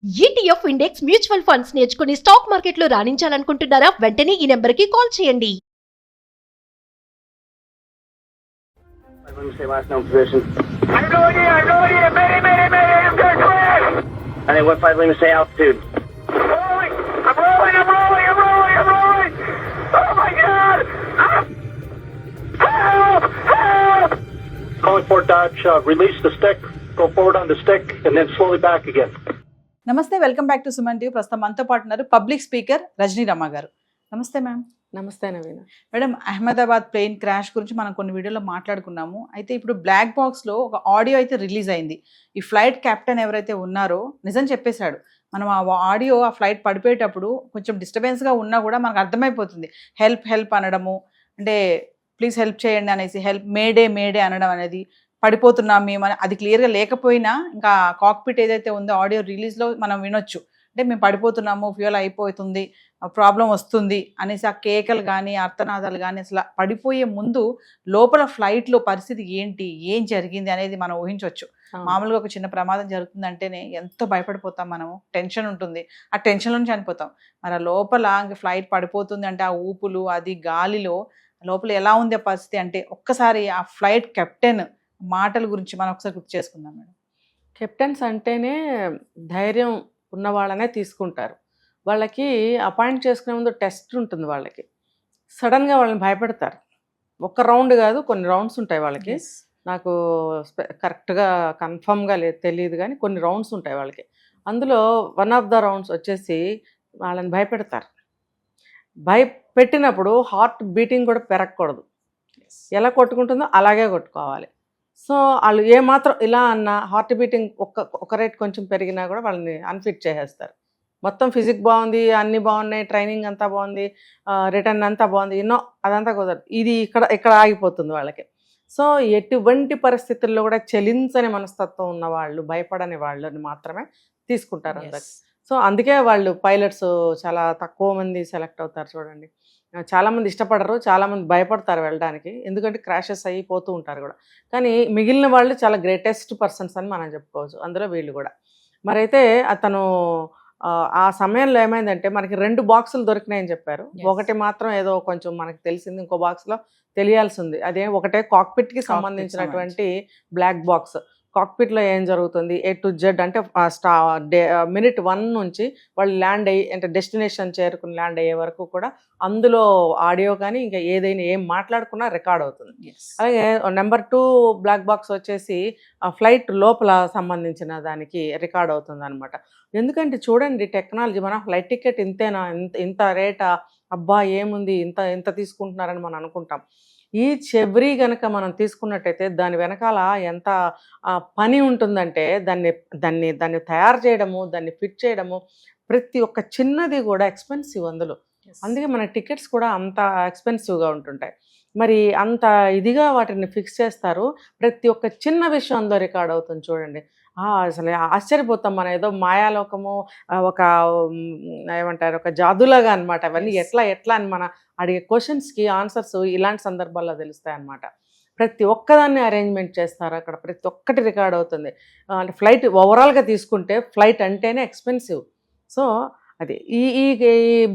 ETF index mutual funds నేర్చుకుని stock మార్కెట్లో రాణించాలనుకుంటున్నారా? వెంటనే ఈ నెంబర్కి కాల్ చేయండి. Let me say last known position. I'm going in, mayday, I'm going to crash! And then what 5 let me say altitude. I'm rolling! Oh my God! Help! Calling Fort Dodge, release the stick, go forward on the stick, and then slowly back again. నమస్తే, welcome back to Suman TV. ప్రస్తుతం మనతో పాటు ఉన్నారు public speaker Rajani Rama గారు. నమస్తే ma'am. నమస్తే నవీన madam, Ahmedabad plane crash గురించి మనం కొన్ని వీడియోలో మాట్లాడుకున్నాము. అయితే ఇప్పుడు బ్లాక్ బాక్స్లో ఒక ఆడియో అయితే రిలీజ్ అయింది. ఈ ఫ్లైట్ కెప్టెన్ ఎవరైతే ఉన్నారో నిజం చెప్పేశాడు. మనం ఆ ఆడియో ఆ ఫ్లైట్ పడిపోయేటప్పుడు కొంచెం డిస్టర్బెన్స్గా ఉన్నా కూడా మనకు అర్థమైపోతుంది. హెల్ప్ అనడము, అంటే ప్లీజ్ హెల్ప్ చేయండి అనేసి, హెల్ప్ మేడే అనడం అనేది, పడిపోతున్నాం మేము అని అది క్లియర్గా లేకపోయినా ఇంకా కాక్పిట్ ఏదైతే ఉందో ఆడియో రిలీజ్లో మనం వినొచ్చు. అంటే మేము పడిపోతున్నాము, ఫ్యూయల్ అయిపోతుంది, ప్రాబ్లం వస్తుంది అనేసి ఆ కేకలు కానీ అర్థనాదాలు కానీ, అసలు పడిపోయే ముందు లోపల ఫ్లైట్లో పరిస్థితి ఏంటి, ఏం జరిగింది అనేది మనం ఊహించవచ్చు. మామూలుగా ఒక చిన్న ప్రమాదం జరుగుతుందంటేనే ఎంతో భయపడిపోతాం మనము, టెన్షన్ ఉంటుంది, ఆ టెన్షన్లోనే చనిపోతాం. మరి ఆ లోపల ఇంకా ఫ్లైట్ పడిపోతుంది అంటే ఆ ఊపులు, అది గాలిలో లోపల ఎలా ఉంది ఆ పరిస్థితి అంటే ఒక్కసారి ఆ ఫ్లైట్ కెప్టెన్ మాటల గురించి మనం ఒకసారి గుర్తు చేసుకుందాం మేడం. కెప్టెన్స్ అంటేనే ధైర్యం ఉన్న వాళ్ళనే తీసుకుంటారు. వాళ్ళకి అపాయింట్ చేసుకునే ముందు టెస్ట్ ఉంటుంది. వాళ్ళకి సడన్గా వాళ్ళని భయపెడతారు. ఒక్క రౌండ్ కాదు, కొన్ని రౌండ్స్ ఉంటాయి వాళ్ళకి. నాకు కరెక్ట్గా కన్ఫర్మ్గా తెలియదు కానీ కొన్ని రౌండ్స్ ఉంటాయి వాళ్ళకి. అందులో వన్ ఆఫ్ ద రౌండ్స్ వచ్చేసి వాళ్ళని భయపెడతారు. భయపెట్టినప్పుడు హార్ట్ బీటింగ్ కూడా పెరగకూడదు. ఎలా కొట్టుకుంటుందో అలాగే కొట్టుకోవాలి. సో వాళ్ళు ఏమాత్రం ఇలా అన్న హార్ట్ బీటింగ్ ఒక రేట్ కొంచెం పెరిగినా కూడా వాళ్ళని అన్ఫిట్ చేసేస్తారు. మొత్తం ఫిజిక్ బాగుంది, అన్నీ బాగున్నాయి, ట్రైనింగ్ అంతా బాగుంది, రిటర్న్ అంతా బాగుంది, ఎన్నో అదంతా కుదరదు. ఇది ఇక్కడ ఆగిపోతుంది వాళ్ళకి. సో ఎటువంటి పరిస్థితుల్లో కూడా చలించని మనస్తత్వం ఉన్న వాళ్ళు, భయపడని వాళ్ళని మాత్రమే తీసుకుంటారు అందరికి. సో అందుకే వాళ్ళు పైలట్స్ చాలా తక్కువ మంది సెలెక్ట్ అవుతారు. చూడండి, చాలామంది ఇష్టపడరు, చాలామంది భయపడతారు వెళ్ళడానికి, ఎందుకంటే క్రాషెస్ అయిపోతూ ఉంటారు కూడా. కానీ మిగిలిన వాళ్ళు చాలా గ్రేటెస్ట్ పర్సన్స్ అని మనం చెప్పుకోవచ్చు, అందులో వీళ్ళు కూడా. మరైతే అతను ఆ సమయంలో ఏమైందంటే మనకి 2 బాక్సులు దొరికినాయని చెప్పారు. ఒకటి మాత్రం ఏదో కొంచెం మనకు తెలిసింది, ఇంకో బాక్స్లో తెలియాల్సింది. అదే ఒకటే కాక్పిట్కి సంబంధించినటువంటి బ్లాక్ బాక్స్. కాక్పిట్లో ఏం జరుగుతుంది A to Z అంటే మినిట్ 1 నుంచి వాళ్ళు ల్యాండ్ అయ్యి అంటే డెస్టినేషన్ చేరుకుని ల్యాండ్ అయ్యే వరకు కూడా అందులో ఆడియో కానీ ఇంకా ఏదైనా ఏం మాట్లాడుకున్నా రికార్డ్ అవుతుంది. అలాగే నెంబర్ 2 బ్లాక్ బాక్స్ వచ్చేసి ఫ్లైట్ లోపల సంబంధించిన దానికి రికార్డ్ అవుతుంది అనమాట. ఎందుకంటే చూడండి, టెక్నాలజీ, మన ఫ్లైట్ టికెట్ ఇంతేనా, ఇంత రేటా, అబ్బా ఏముంది ఇంత తీసుకుంటున్నారని మనం అనుకుంటాం. ఈ చెబ్రీ కనుక మనం తీసుకున్నట్టయితే దాని వెనకాల ఎంత పని ఉంటుందంటే దాన్ని తయారు చేయడము, దాన్ని ఫిట్ చేయడము, ప్రతి ఒక్క చిన్నది కూడా ఎక్స్పెన్సివ్ అందులో. అందుకే మన టికెట్స్ కూడా అంత ఎక్స్పెన్సివ్గా ఉంటుంటాయి. మరి అంత ఇదిగా వాటిని ఫిక్స్ చేస్తారు. ప్రతి ఒక్క చిన్న విషయం అందులో రికార్డ్ అవుతుంది. చూడండి, అసలు ఆశ్చర్యపోతాం మనం. ఏదో మాయాలోకము, ఒక ఏమంటారు, ఒక జాదులాగా అనమాట. అవన్నీ ఎట్లా అని మన అడిగే క్వశ్చన్స్కి ఆన్సర్స్ ఇలాంటి సందర్భాల్లో తెలుస్తాయి అన్నమాట. ప్రతి ఒక్కదాన్ని అరేంజ్మెంట్ చేస్తారు అక్కడ, ప్రతి ఒక్కటి రికార్డ్ అవుతుంది. అంటే ఫ్లైట్ ఓవరాల్గా తీసుకుంటే ఫ్లైట్ అంటేనే ఎక్స్పెన్సివ్. సో అది ఈ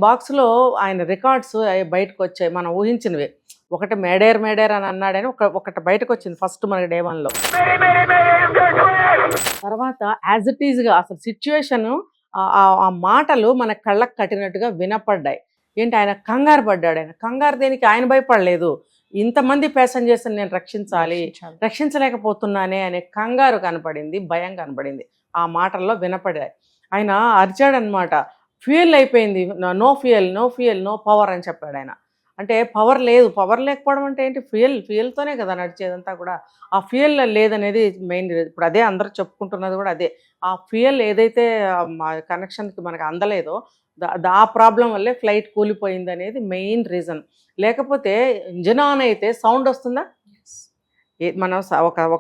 బాక్స్లో ఆయన రికార్డ్స్ బయటకు వచ్చాయి, మనం ఊహించినవి. ఒకటి మేడేర్ అని అన్నాడని ఒకటి బయటకు వచ్చింది ఫస్ట్ మన Day 1లో. తర్వాత యాజ్ ఇట్ ఈజ్గా అసలు సిచ్యువేషను, ఆ మాటలు మన కళ్ళకు కట్టినట్టుగా వినపడ్డాయి. ఏంటి, ఆయన కంగారు పడ్డాడు. ఆయన కంగారు దేనికి, ఆయన భయపడలేదు. ఇంతమంది ప్యాసింజర్స్ని నేను రక్షించలేకపోతున్నానే అనే కంగారు కనపడింది, భయం కనపడింది ఆ మాటల్లో వినపడ్డాయి. ఆయన అరిచాడనమాట, ఫ్యూయల్ అయిపోయింది, నో ఫ్యూయల్ నో పవర్ అని చెప్పాడు ఆయన. అంటే పవర్ లేకపోవడం అంటే ఏంటి, ఫ్యూయల్తోనే కదా నడిచేదంతా కూడా. ఆ ఫ్యూయల్ లేదనేది మెయిన్. ఇప్పుడు అదే అందరూ చెప్పుకుంటున్నది కూడా అదే. ఆ ఫ్యూయల్ ఏదైతే కనెక్షన్కి మనకు అందలేదో ఆ ప్రాబ్లం వల్లే ఫ్లైట్ కూలిపోయింది అనేది మెయిన్ రీజన్. లేకపోతే ఇంజిన్ ఆన్ అయితే సౌండ్ వస్తుందా? మనం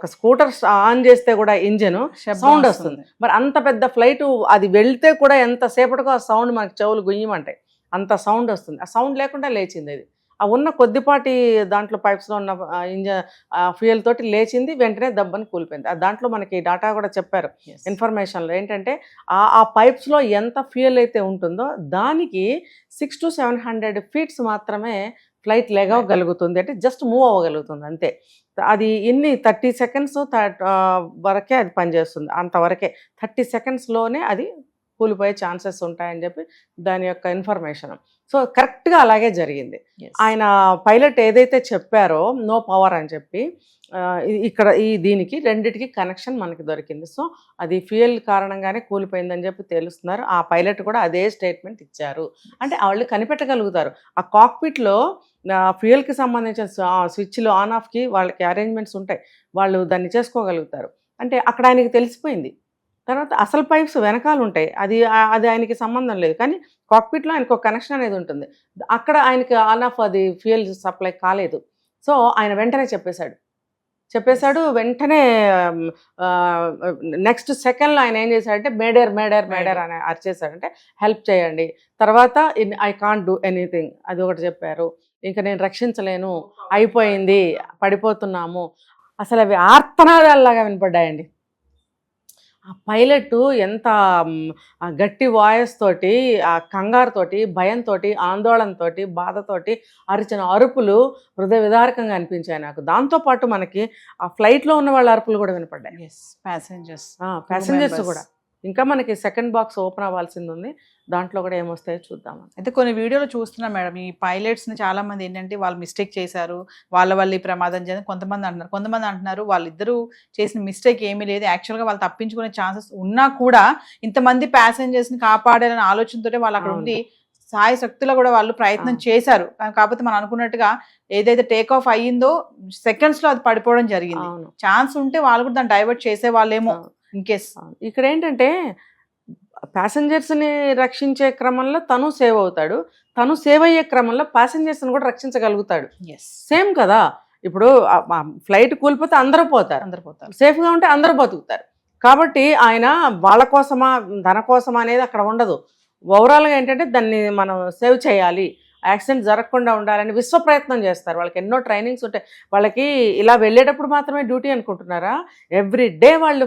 ఒక స్కూటర్ ఆన్ చేస్తే కూడా ఇంజిన్ సౌండ్ వస్తుంది. మరి అంత పెద్ద ఫ్లైట్ అది వెళ్తే కూడా ఎంతసేపటికో ఆ సౌండ్ మనకి చెవులు గుయ్యమంటాయి, అంత సౌండ్ వస్తుంది. ఆ సౌండ్ లేకుండా లేచింది అది. ఆ ఉన్న కొద్దిపాటి దాంట్లో పైప్స్లో ఉన్న ఇంజన్ ఫ్యూయల్ తోటి లేచింది, వెంటనే దెబ్బని కూలిపోయింది. దాంట్లో మనకి డాటా కూడా చెప్పారు ఇన్ఫర్మేషన్లో ఏంటంటే ఆ పైప్స్లో ఎంత ఫ్యూయల్ అయితే ఉంటుందో దానికి 600 to 700 feet మాత్రమే ఫ్లైట్ లేగగలుగుతుంది, అంటే జస్ట్ మూవ్ అవ్వగలుగుతుంది అంతే. అది ఇన్ని 30 seconds వరకే అది పనిచేస్తుంది, అంతవరకే 30 secondsలోనే అది కూలిపోయే ఛాన్సెస్ ఉంటాయని చెప్పి దాని యొక్క ఇన్ఫర్మేషన్. సో కరెక్ట్గా అలాగే జరిగింది. ఆయన పైలట్ ఏదైతే చెప్పారో నో పవర్ అని చెప్పి ఇక్కడ దీనికి రెండిటికి కనెక్షన్ మనకి దొరికింది. సో అది ఫ్యూయల్ కారణంగానే కూలిపోయిందని చెప్పి తెలుస్తున్నారు. ఆ పైలట్ కూడా అదే స్టేట్మెంట్ ఇచ్చారు. అంటే వాళ్ళు కనిపెట్టగలుగుతారు. ఆ కాక్పిట్లో ఫ్యూయల్కి సంబంధించిన స్విచ్లు ఆన్ ఆఫ్కి వాళ్ళకి అరేంజ్మెంట్స్ ఉంటాయి, వాళ్ళు దాన్ని చేసుకోగలుగుతారు. అంటే అక్కడ ఆయనకి తెలిసిపోయింది. తర్వాత అసలు పైప్స్ వెనకాల ఉంటాయి, అది ఆయనకి సంబంధం లేదు, కానీ కాక్పిట్లో ఆయనకు ఒక కనెక్షన్ అనేది ఉంటుంది. అక్కడ ఆయనకి ఆన్ ఆఫ్ అది ఫ్యూయల్ సప్లై కాలేదు. సో ఆయన వెంటనే చెప్పేశాడు. వెంటనే నెక్స్ట్ సెకండ్లో ఆయన ఏం చేశాడంటే మేడర్ అని అరిచేశాడంటే హెల్ప్ చేయండి. తర్వాత ఐ కాంట్ డూ ఎనీథింగ్ అది ఒకటి చెప్పారు. ఇంకా నేను రక్షించలేను, అయిపోయింది, పడిపోతున్నాము. అసలు అవి ఆర్తనాదాల్లాగా వినపడ్డాయండి. ఆ పైలట్ ఎంత గట్టి వాయిస్ తోటి, ఆ కంగారుతోటి, భయంతో, ఆందోళనతోటి, బాధతోటి అరిచిన అరుపులు హృదయ విదారకంగా అనిపించాయి నాకు. దాంతోపాటు మనకి ఆ ఫ్లైట్లో ఉన్న వాళ్ళ అరుపులు కూడా వినపడ్డాయి, ప్యాసింజర్స్ కూడా. ఇంకా మనకి సెకండ్ బాక్స్ ఓపెన్ అవ్వాల్సింది ఉంది, దాంట్లో కూడా ఏమొస్తాయో చూద్దాం. అయితే కొన్ని వీడియోలు చూస్తున్నాం మేడం, ఈ పైలట్స్ని చాలా మంది ఏంటంటే వాళ్ళు మిస్టేక్ చేశారు, వాళ్ళ ఈ ప్రమాదం చేయాలి కొంతమంది అంటున్నారు వాళ్ళిద్దరూ చేసిన మిస్టేక్ ఏమీ లేదు, యాక్చువల్గా వాళ్ళు తప్పించుకునే ఛాన్సెస్ ఉన్నా కూడా ఇంతమంది ప్యాసింజర్స్ని కాపాడాలనే ఆలోచనతోనే వాళ్ళు అక్కడ ఉండి సాయ శక్తిలో కూడా వాళ్ళు ప్రయత్నం చేశారు. కాకపోతే మనం అనుకున్నట్టుగా ఏదైతే టేక్ ఆఫ్ అయ్యిందో సెకండ్స్లో అది పడిపోవడం జరిగింది. ఛాన్స్ ఉంటే వాళ్ళు కూడా దాన్ని డైవర్ట్ చేసే వాళ్ళేమో ఇన్ కేస్. ఇక్కడ ఏంటంటే ప్యాసింజర్స్ని రక్షించే క్రమంలో తను సేవ్ అవుతాడు, తను సేవ్ అయ్యే క్రమంలో ప్యాసింజర్స్ని కూడా రక్షించగలుగుతాడు. సేమ్ కదా, ఇప్పుడు ఫ్లైట్ కూలిపోతే అందరూ పోతారు, సేఫ్గా ఉంటే అందరూ బతుకుతారు. కాబట్టి ఆయన వాళ్ళ కోసమా తన కోసమా అనేది అక్కడ ఉండదు. ఓవరాల్గా ఏంటంటే దాన్ని మనం సేవ్ చేయాలి, యాక్సిడెంట్ జరగకుండా ఉండాలని విశ్వ ప్రయత్నం చేస్తారు. వాళ్ళకి ఎన్నో ట్రైనింగ్స్ ఉంటాయి. వాళ్ళకి ఇలా వెళ్ళేటప్పుడు మాత్రమే డ్యూటీ అనుకుంటున్నారా? ఎవ్రీ డే వాళ్ళు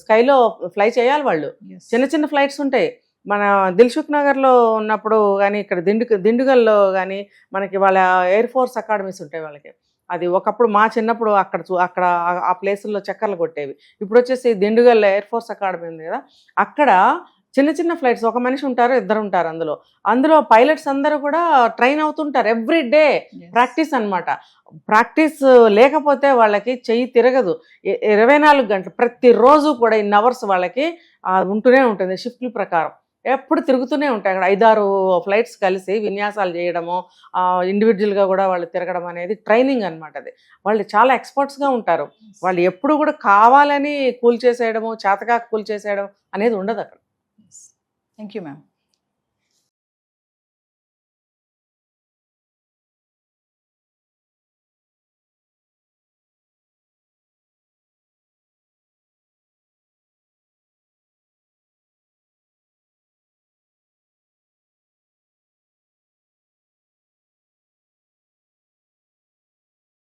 స్కైలో ఫ్లై చేయాలి. వాళ్ళు చిన్న ఫ్లైట్స్ ఉంటాయి. మన దిల్సుఖ్ నగర్లో ఉన్నప్పుడు కానీ, ఇక్కడ దిండుగల్లో కానీ మనకి వాళ్ళ ఎయిర్ ఫోర్స్ అకాడమీస్ ఉంటాయి వాళ్ళకి. అది ఒకప్పుడు మా చిన్నప్పుడు అక్కడ ఆ ప్లేసుల్లో చక్కర్లు కొట్టేవి. ఇప్పుడు వచ్చేసి దిండుగల్లో ఎయిర్ ఫోర్స్ అకాడమీ ఉంది కదా, అక్కడ చిన్న ఫ్లైట్స్, ఒక మనిషి ఉంటారు, ఇద్దరు ఉంటారు. అందులో పైలట్స్ అందరూ కూడా ట్రైన్ అవుతుంటారు. ఎవ్రీ డే ప్రాక్టీస్ అన్నమాట. ప్రాక్టీస్ లేకపోతే వాళ్ళకి చెయ్యి తిరగదు. 24 గంటలు ప్రతిరోజు కూడా ఇన్ అవర్స్ వాళ్ళకి ఉంటూనే ఉంటుంది. షిఫ్ట్ల ప్రకారం ఎప్పుడు తిరుగుతూనే ఉంటాయి. అక్కడ 5-6 ఫ్లైట్స్ కలిసి విన్యాసాలు చేయడము, ఇండివిజువల్గా కూడా వాళ్ళు తిరగడం అనేది ట్రైనింగ్ అనమాట. అది వాళ్ళు చాలా ఎక్స్పర్ట్స్గా ఉంటారు. వాళ్ళు ఎప్పుడు కూడా కావాలని కూల్ చేసేయడము, చేతగా కూల్ చేసేయడం అనేది ఉండదు అక్కడ. Thank you, ma'am.